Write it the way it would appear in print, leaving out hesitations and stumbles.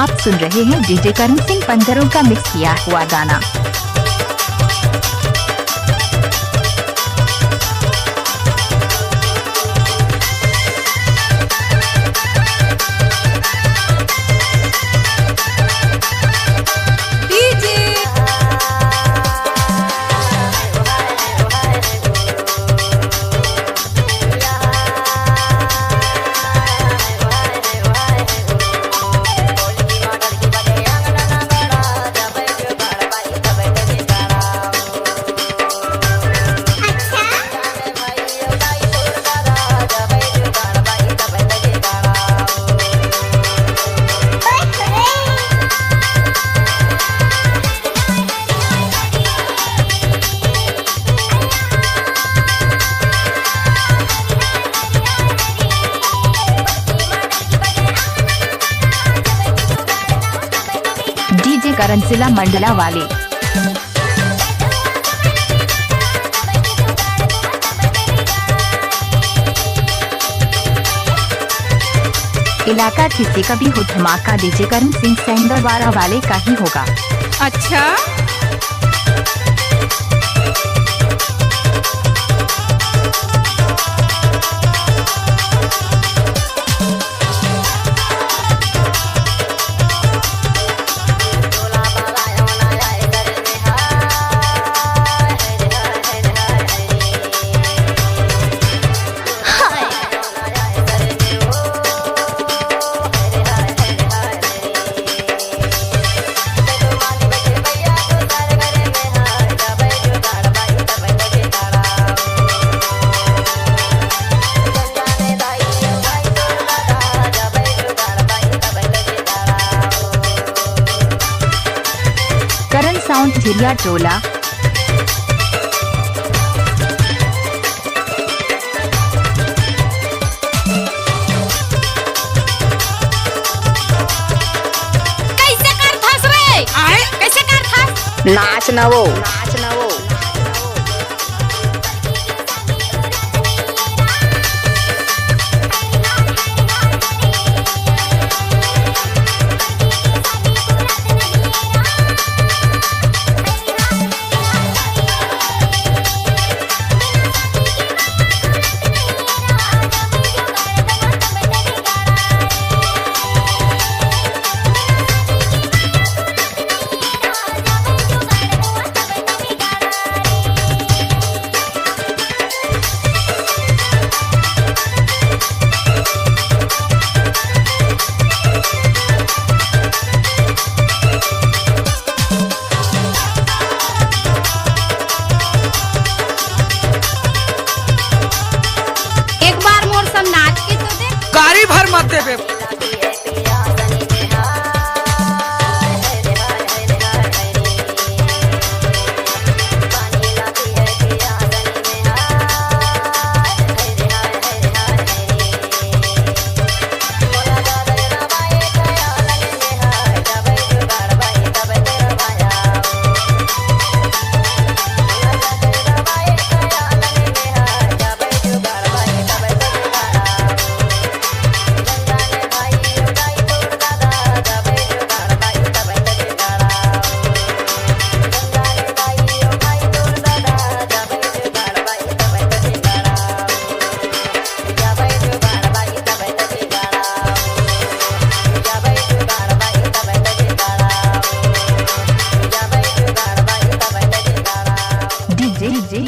आप सुन रहे हैं डीजे करण सिंह पंदरों का मिक्स किया हुआ गाना। डीजे करण जिला मंडला वाले। इलाका किसी का भी हो धमाका डीजे करण सिंह सेंगरवाड़ा वाले का ही होगा। अच्छा करण साउंड झिरिया टोला। कैसे कर फंस रे आए कैसे कर फंस नाच न वो गाड़ी भर मत देवे। डीजे